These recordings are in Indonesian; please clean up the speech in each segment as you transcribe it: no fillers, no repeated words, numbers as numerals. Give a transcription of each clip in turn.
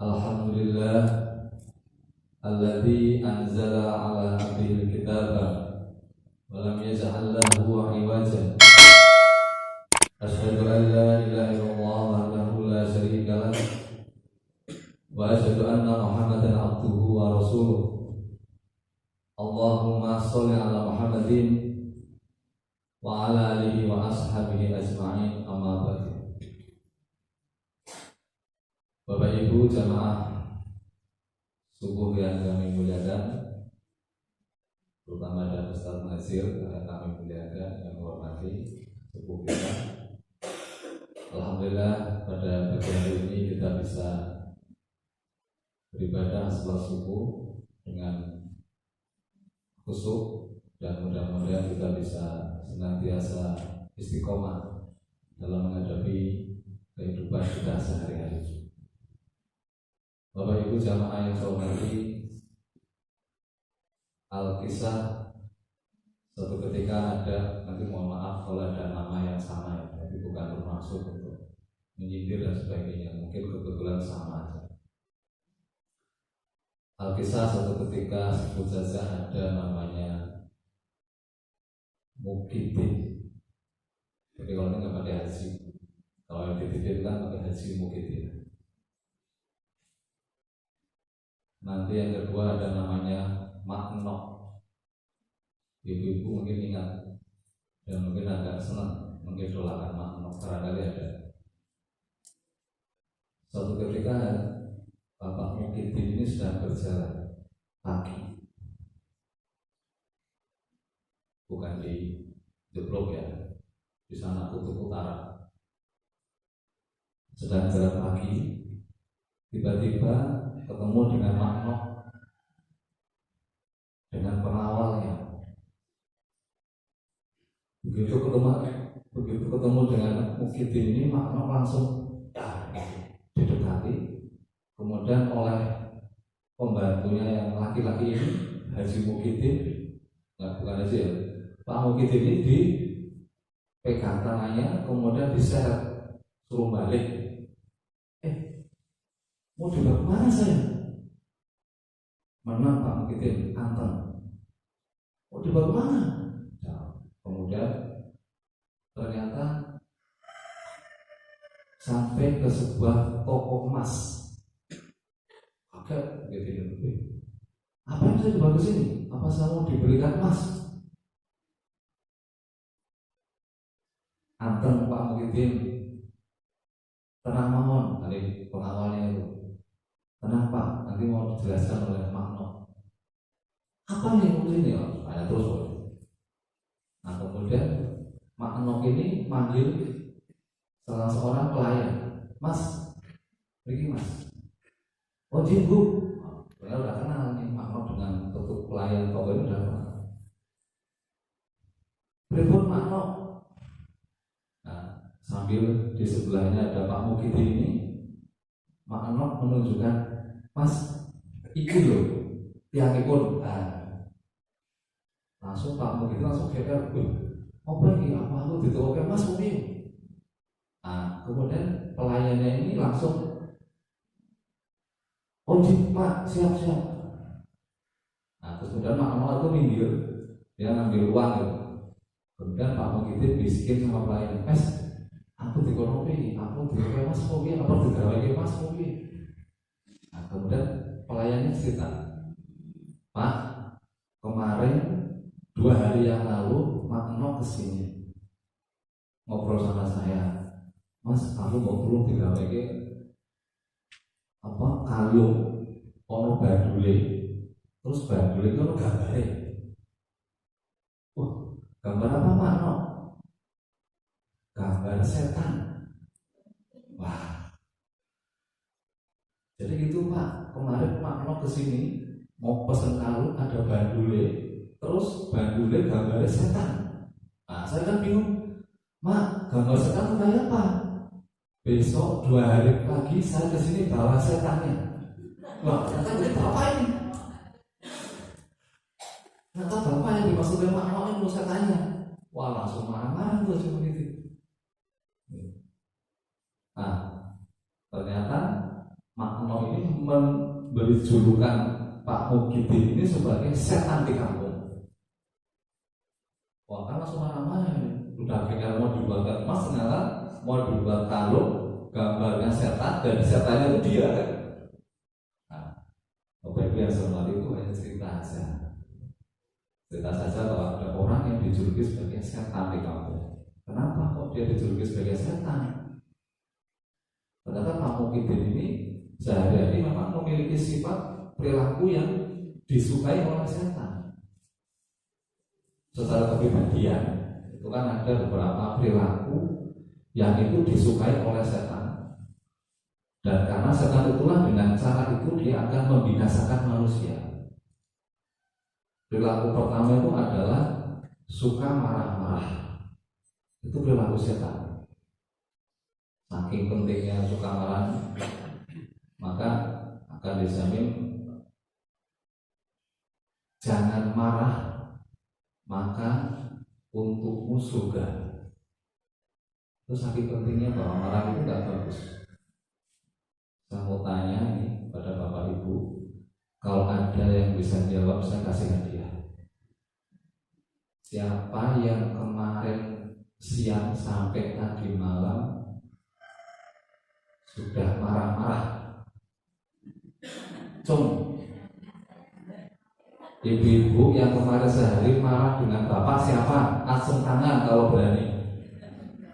Alhamdulillah alladzi anzala ala abdihil kitaba wa lam yaj'al lahu 'iwajan. Asyhadu an la ilaha illallah wahdahu la syarika lah wa asyhadu anna Muhammadan abduhu wa rasuluh. Allahumma sholli ala Muhammadin wa ala alihi wa ashabihi ajma'in, amma ba'du. Bapak Ibu jamaah subuh yang kami muliakan, terutama dan Ustaz Nazir yang kami muliakan, yang menghormati subuh kita. Alhamdulillah pada pagi hari ini kita bisa beribadah setelah subuh dengan khusyuk, dan mudah-mudahan kita bisa senantiasa istiqomah dalam menghadapi kehidupan kita sehari-hari. Bapak Ibu jamaah yang saya hormati, Al-Kisah suatu ketika ada, nanti mohon maaf kalau ada nama yang sama ya, tapi bukan bermaksud untuk menyindir dan sebagainya, mungkin kebetulan sama aja. Al-Kisah suatu ketika sebut saja ada namanya Mukhyiddin. Jadi kalau ini nggak pakai haji, kalau yang dititipkan pakai haji Mukhyiddin. Nanti yang kedua ada namanya Makno. Ibu-ibu mungkin ingat dan mungkin agak senang mengidolakan Makno, barangkali ada. Suatu ketika Bapak Mukhyiddin ini sedang berjalan pagi, bukan di Jeblok ya, di sana kutub utara. Sedang jalan pagi, tiba-tiba ketemu dengan Makno, dengan pengawalnya. Begitu ketemu dengan Mukhyiddin ini, Makno langsung didekati. Kemudian oleh pembantunya yang laki-laki ini, Haji Mukhyiddin, bukan Haji ya, Pak Mukhyiddin ini dipegang tangannya, kemudian diseret, suruh balik. Mau dibawa kemana saya? Mana Pak Mukhyiddin? Anteng. Mau dibawa kemana? Kemudian ternyata sampai ke sebuah toko emas. Agak begitu. Apa yang saya dibawa ke sini? Apa saya mau diberikan emas? Anteng Pak Mukhyiddin. Tenang mawon, tadi pengawalnya itu. Tenang Pak, nanti mau dijelaskan oleh Makno. Apa nih ini? Ada terus. Nah kemudian Makno ini manggil salah seorang pelayan. Mas, pergi Mas. Oh jin Bu. Saya udah kenal nih Makno dengan tutup pelayan toko ini udah kenal. Pripun Makno? Nah sambil di sebelahnya ada Pak Mukhyiddin ini, Makno menunjukkan, Mas, ikut loh, tiangipun. Langsung Pak Mukhyiddin langsung geger, apa ini? Apa aku ditutup Mas mungkin? Nah, kemudian pelayannya ini langsung, oh Pak, siap. Nah, terus kemudian Makno itu minggir, dia ngambil uang gitu. Kemudian Pak Mukhyiddin bisikin sama pelayan, Mas, aku dikoropi, aku dikoropi Mas mungkin, apa dikoropi Mas mungkin. Nah, kemudian pelayannya cerita, Pak, kemarin 2 hari yang lalu Makno kesini ngobrol sama saya, Mas, aku mau perlu digaweke kalung ono badule, terus badule itu ono gambare. Gambar apa Makno? Gambar setan. Wah. Jadi gitu Pak, kemarin Makno kesini mau pesen kalung, ada bandule, terus bandule gambarnya setan. Nah saya kan bingung, Mak, gambar setan itu kayak apa? Besok 2 hari lagi saya kesini bawa setannya. Wah, ternyata ini bapak ini. Ternyata bapak yang dimaksudkan Makno itu setannya. Wah langsung marah-marah tuh cuma gitu. Nah ternyata Makno ini memberi julukan Pak Muhyiddin ini sebagai setan di kampung. Wah, kan langsung marah-marah. Udah pikir mau dibuat emas, ternyata mau dibuat kalung, gambarnya setan, dan setannya itu dia kan. Nah, Bapak Ibu yang selamat itu hanya cerita saja. Cerita saja bahwa ada orang yang dijuluki sebagai setan di kampung. Kenapa kok dia dijuluki sebagai setan? Ternyata Pak Muhyiddin ini sehari-hari memang memiliki sifat perilaku yang disukai oleh setan. Secara kepribadian itu kan ada beberapa perilaku yang itu disukai oleh setan. Dan karena setan itulah dengan cara itu dia akan membinasakan manusia. Perilaku pertama itu adalah suka marah-marah. Itu perilaku setan. Saking pentingnya suka marah, maka akan dijamin jangan marah, maka untukmu surga. Itu saking pentingnya bahwa marah itu tidak bagus. Saya mau tanya nih pada Bapak Ibu, kalau ada yang bisa jawab saya kasih hadiah. Siapa yang kemarin siang sampai tadi malam sudah marah-marah? Cung. Ibu-ibu yang kemarin sehari marah dengan bapak siapa? Acung tangan kalau berani.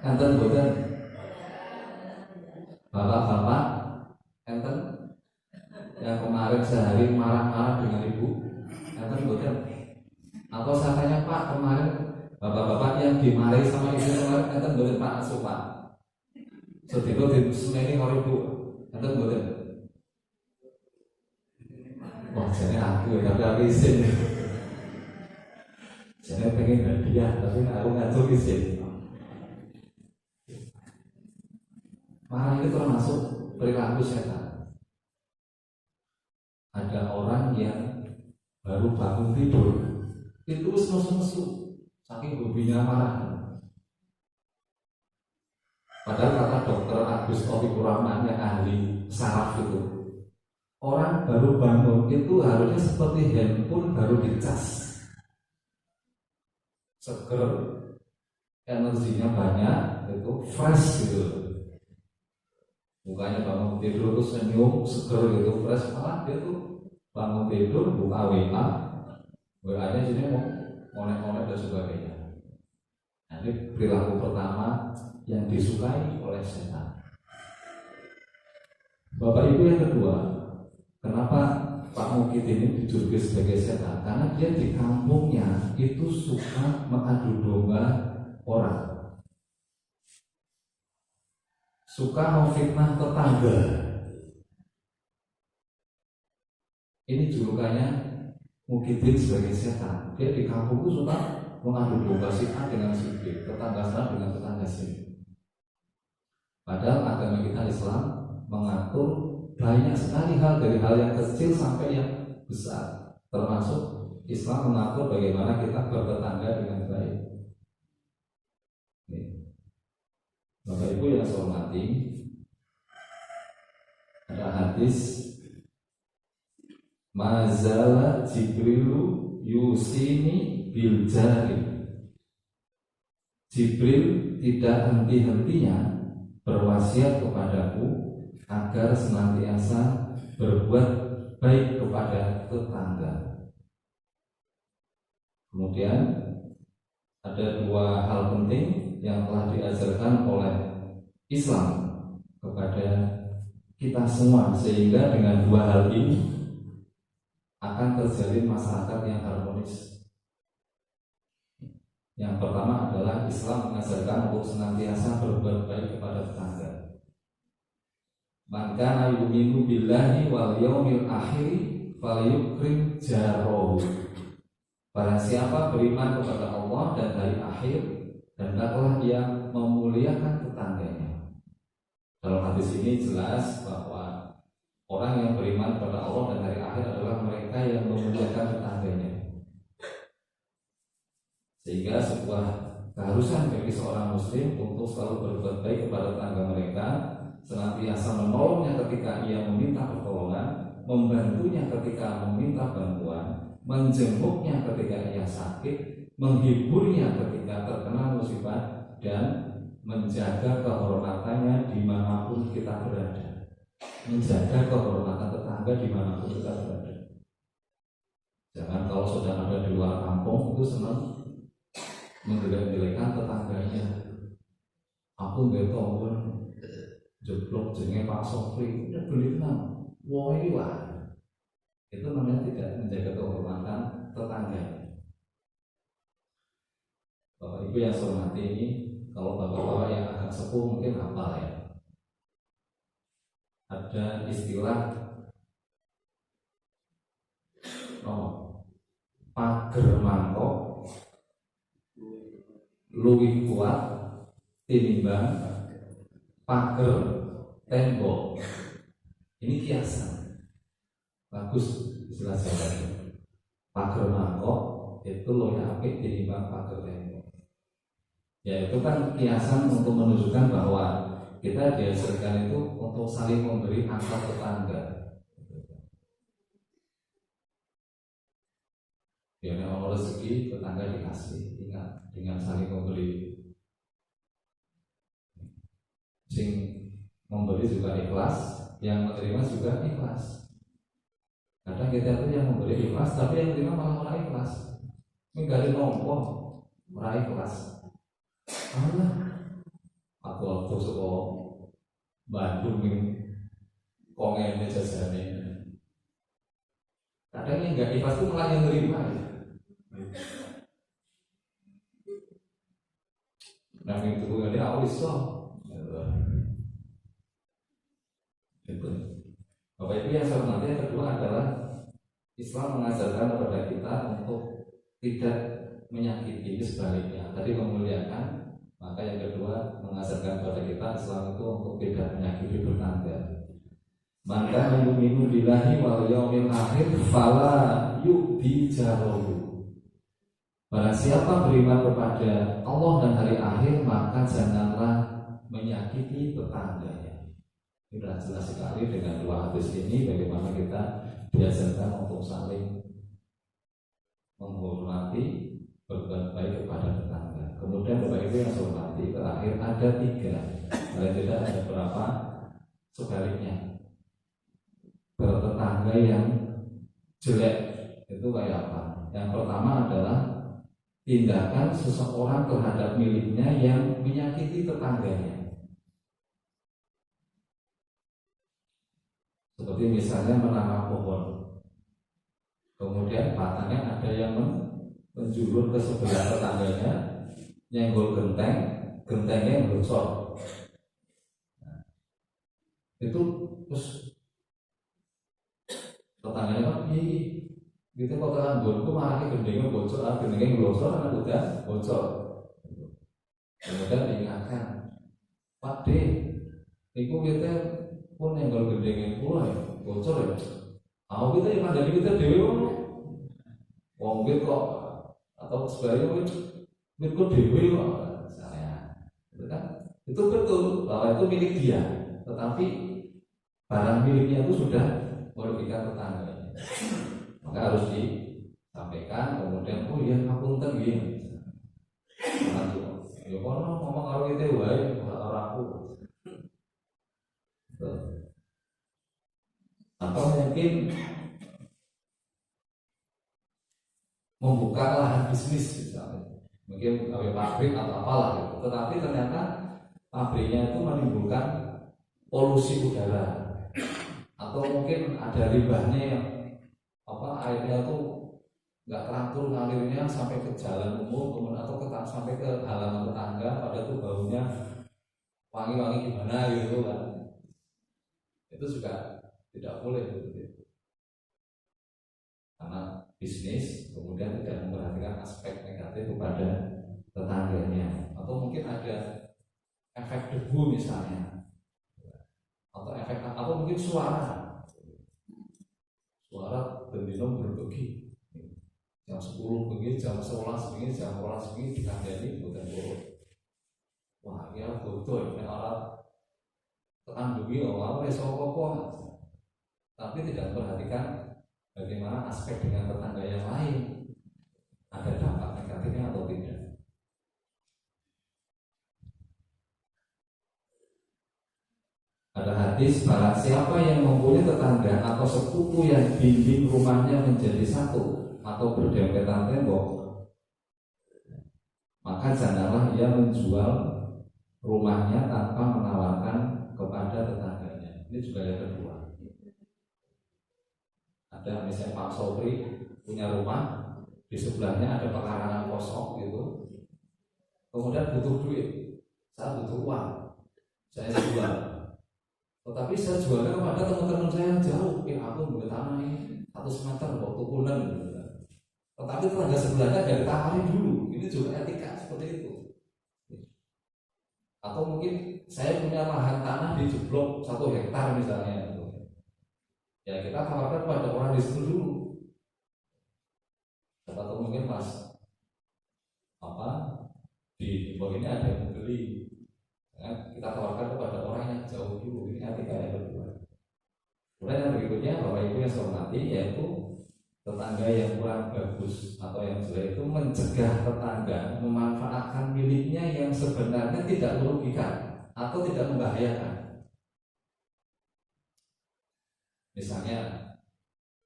Enten boten? Bapak-bapak, enten yang kemarin sehari marah-marah dengan ibu? Enten boten? Atau saya tanya Pak, kemarin bapak-bapak yang dimarahi sama ibu kemarin, enten boten Pak Acung Pak? Sedikit di suneni kalau ibu, enten boten? Wah, jadi aku ya, tapi aku izin. Jadi pengen hadiah, tapi aku ngatur izin. Marah itu termasuk perilaku setan. Ada orang yang baru bangun tidur, itu nesu-nesu, saking hobinya marah. Padahal kata dokter Agus Taufikur Rahman yang ahli saraf itu, orang baru bangun itu harusnya seperti handphone baru dicas, seger, energinya banyak, itu fresh gitu. Mukanya bangun tidur terus senyum, seger gitu, fresh. Malah dia tuh bangun tidur buka WA-nya sini mau ngonek-ngonek dan sebagainya. Nah, ini perilaku pertama yang disukai oleh setan. Bapak Ibu yang kedua, kenapa Pak Muhyiddin ini dijuluki sebagai setan? Karena dia di kampungnya itu suka mengadu domba orang, suka memfitnah tetangga. Ini julukannya Muhyiddin sebagai setan. Dia di kampung itu suka mengadu domba si A dengan si B, tetangga sana dengan tetangga sini. Padahal agama kita Islam mengatur banyak sekali hal, dari hal yang kecil sampai yang besar. Termasuk Islam mengatur bagaimana kita bertetangga dengan baik. Bapak Ibu yang saya hormati, ada hadis Mazala Jibrilu yusini bil jari. Jibril tidak henti-hentinya berwasiat kepadaku agar senantiasa berbuat baik kepada tetangga. Kemudian ada dua hal penting yang telah diajarkan oleh Islam kepada kita semua, sehingga dengan dua hal ini akan terjalin masyarakat yang harmonis. Yang pertama adalah Islam mengajarkan untuk senantiasa berbuat baik kepada tetangga. Man kana yu'minu billahi wal yaumil akhir falyukrim jarahu. Barang siapa beriman kepada Allah dan hari akhir, hendaklah ia memuliakan tetangganya. Dalam hadis ini jelas bahwa orang yang beriman kepada Allah dan hari akhir adalah mereka yang memuliakan tetangganya. Sehingga sebuah keharusan bagi seorang muslim untuk selalu berbuat baik kepada tetangga mereka, senantiasa menolongnya ketika ia meminta pertolongan, membantunya ketika meminta bantuan, menjenguknya ketika ia sakit, menghiburnya ketika terkena musibah, dan menjaga kehormatannya dimanapun kita berada. Menjaga kehormatan tetangga dimanapun kita berada. Jangan kalau sudah ada di luar kampung itu senang menjelek-jelekan tetangganya. Aku nggak tahu jeblok jenenge Pak Sofri udah beli tenang. Wah ini wah. Itu namanya tidak menjaga kehormatan tetangga. Bapak Ibu yang saya hormati, ini kalau bapak-bapak yang agak sepuh mungkin hafal ya. Ada istilah pager mangkok luwih kuat tinimbang pager tembok. Ini kiasan bagus istilah saya. Pager mangkok itu luwih apik tinimbang pager tembok. Ya itu kan kiasan untuk menunjukkan bahwa kita diajarkan itu untuk saling memberi antar tetangga. Ya kalau rezeki tetangga dikasih, ingat dengan saling memberi. Sing memberi juga ikhlas, yang menerima juga ikhlas. Kadang kita itu yang memberi ikhlas, tapi yang menerima malah orang ikhlas. Menggali nompo, orang ikhlas. Allah, aku waktu sekolah Bandung ini kongennya jajane. Kadang yang nggak ikhlas itu malah yang menerima. Ya. Nah itu ini awis so. Itu. Bapak Ibu yang saya hormati, yang kedua adalah Islam mengajarkan kepada kita untuk tidak menyakiti, sebaliknya. Tadi memuliakan, maka yang kedua mengajarkan kepada kita Islam itu untuk tidak menyakiti tetangga. Maka yu'minu billahi wal yaumil akhir fala yu'di jarahu. Barang siapa beriman kepada Allah dan hari akhir, maka janganlah menyakiti tetangganya. Sudah jelas sekali dengan dua hadis ini bagaimana kita diajarkan untuk saling menghormati, berbuat baik kepada tetangga. Kemudian Bapak Ibu yang saya hormati, terakhir ada tiga, kalau tidak ada berapa sebaliknya. Bertetangga yang jelek itu kayak apa? Yang pertama adalah tindakan seseorang terhadap miliknya yang menyakiti tetangganya. Seperti misalnya menanam pohon, kemudian batangnya ada yang menjulur ke sebelah tetangganya, nyenggol genteng, gentengnya bocor. Nah, itu terus tetangganya kan gitu kok tekan gonku malah gendengnya bocor, gendengnya bocor karena udah bocor. Kemudian diingatkan, Pak D, itu kita pun yang kalau gendengnya pula ya bocor ya. Aku kita yang dari kita dewi wong kok atau sebaliknya wit kok dewi kok misalnya, itu kan itu betul bahwa itu milik dia, tetapi barang miliknya itu sudah merugikan tetangganya. Maka harus disampaikan, kemudian oh iya ngapunten nggih. Ya kono ngomong karo kita wae ora aku. Atau mungkin membuka lahan bisnis misalnya. Mungkin pabrik atau apalah gitu. Tetapi ternyata pabriknya itu menimbulkan polusi udara. Atau mungkin ada limbahnya yang airnya tuh nggak teratur ngalirnya sampai ke jalan umum, kemudian atau sampai ke halaman tetangga, pada tuh baunya wangi-wangi gimana gitu kan. Itu juga tidak boleh gitu. Karena bisnis kemudian tidak memperhatikan aspek negatif kepada tetangganya. Atau mungkin ada efek debu misalnya, atau efek atau mungkin suara bendino berbagi jam 10 begini, jam 11 begini, jam 12 begini dikandani bukan bohong. Wah ya betul ini orang tekan begini, aku reso apa tapi tidak memperhatikan bagaimana aspek dengan tetangga yang lain, ada dampak negatifnya atau tidak. Ada hadis, barang siapa yang mempunyai tetangga atau sepupu yang dinding rumahnya menjadi satu atau berdempetan tembok, maka janganlah ia menjual rumahnya tanpa menawarkan kepada tetangganya. Ini juga yang kedua. Ada misalnya Pak Sobri punya rumah, di sebelahnya ada pekarangan kosong gitu, kemudian butuh duit, saya butuh uang, saya jual. Tetapi saya jualnya kepada teman-teman saya yang jauh, aku buat tanah ini 100 meter waktu bulan. Tetapi tetangga sebelahnya dari tawari dulu, ini juga etika seperti itu. Atau mungkin saya punya lahan tanah di jeblok 1 hektar misalnya, ya kita tawarkan pada orang di situ dulu. Atau mungkin pas di bawah ini ada yang beli, ya, kita tawarkan kepada orang yang jauh dulu. Ini etika yang kedua. Kemudian yang berikutnya, Bapak Ibu yang saya hormati, yaitu tetangga yang kurang bagus atau yang jelek itu mencegah tetangga memanfaatkan miliknya yang sebenarnya tidak merugikan atau tidak membahayakan. Misalnya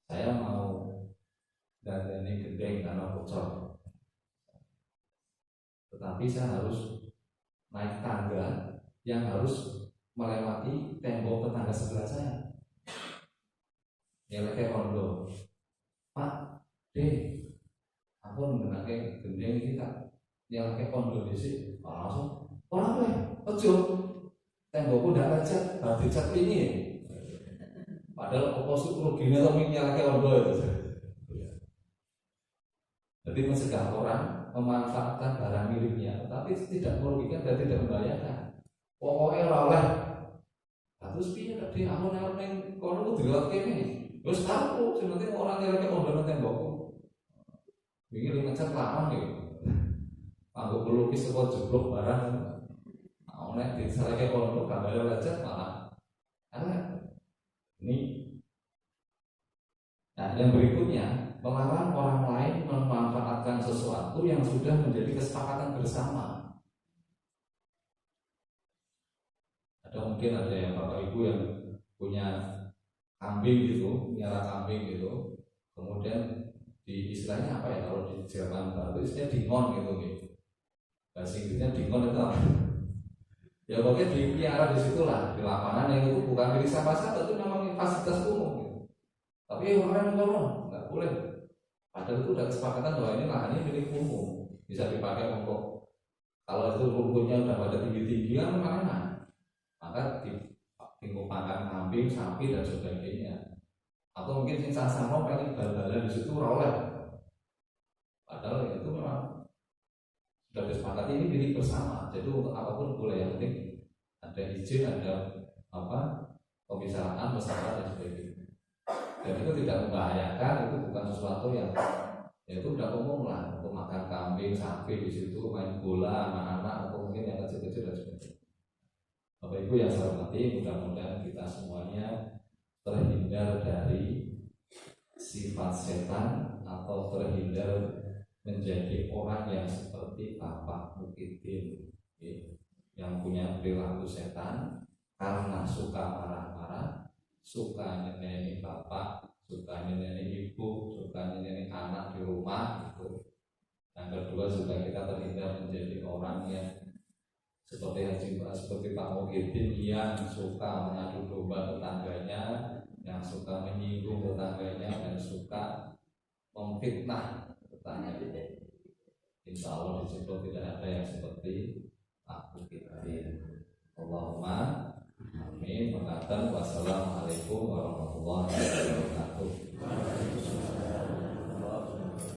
saya mau dandani gendeng karena bocor, tetapi saya harus naik tangga yang harus melewati tembok tetangga sebelah saya. Ya kayak kondo, Pak, aku menggunakan gendeng kita, yang kayak kondo di sini, langsung orang lain, ojo, tembokku udah lecet, harus dicat ini. Padahal oposisi ruginya tapi nyalakan kondo itu. Jadi mencegah orang memanfaatkan barang miliknya, tetapi tidak merugikan dan tidak membahayakan. Pokoknya oleh, terus piye tadi aku neng kono itu dilewat kene. Terus tahu sebenarnya orang yang kayak udah nonton tembokku. Ini ngecat lama nih. Aku pelukis sebuah jeblok barang. Aku nek disalahke kono gambar lecet malah. Ini. Nah, yang berikutnya, melarang orang lain memanfaatkan sesuatu yang sudah menjadi kesepakatan bersama. Ada mungkin ada yang Bapak Ibu yang punya kambing gitu, miara kambing gitu, kemudian di istilahnya apa ya, kalau di Jerman Barat itu istilahnya dingon gitu gitu. Bahasa Inggrisnya dingon itu apa? Ya pokoknya dipiara di situlah, di lapangan yang itu bukan milik siapa-siapa, itu memang fasilitas umum gitu. Tapi orang ngomong nggak boleh. Padahal itu udah kesepakatan bahwa ini lahannya milik umum, bisa dipakai untuk kalau itu rumputnya udah pada tinggi-tinggi kan mana, maka tinggal makan kambing, sapi dan sebagainya. Atau mungkin sing sama pengen bal-balan di situ roleh. Padahal itu memang sudah disepakati ini milik bersama. Jadi untuk apapun boleh, yang penting ada izin, ada pembicaraan bersama dan sebagainya. Dan itu tidak membahayakan, itu bukan sesuatu yang ya itu udah umum lah untuk makan kambing, sapi di situ, main bola anak-anak atau mungkin yang kecil-kecil dan sebagainya. Bapak Ibu yang saya hormati, mudah-mudahan kita semuanya terhindar dari sifat setan atau terhindar menjadi orang yang seperti Bapak Mukidin, yang punya perilaku setan karena suka marah-marah, suka nyeneni bapak, suka nyeneni ibu, suka nyeneni anak di rumah gitu. Yang kedua juga kita terhindar menjadi orang yang seperti Pak Mukidin yang suka mengadu domba tetangganya, yang suka menyinggung tetangganya dan suka memfitnah tetangganya. Insya Allah di situ tidak ada yang seperti Pak Mukidin. Allahumma amin. Wassalamualaikum warahmatullahi wabarakatuh.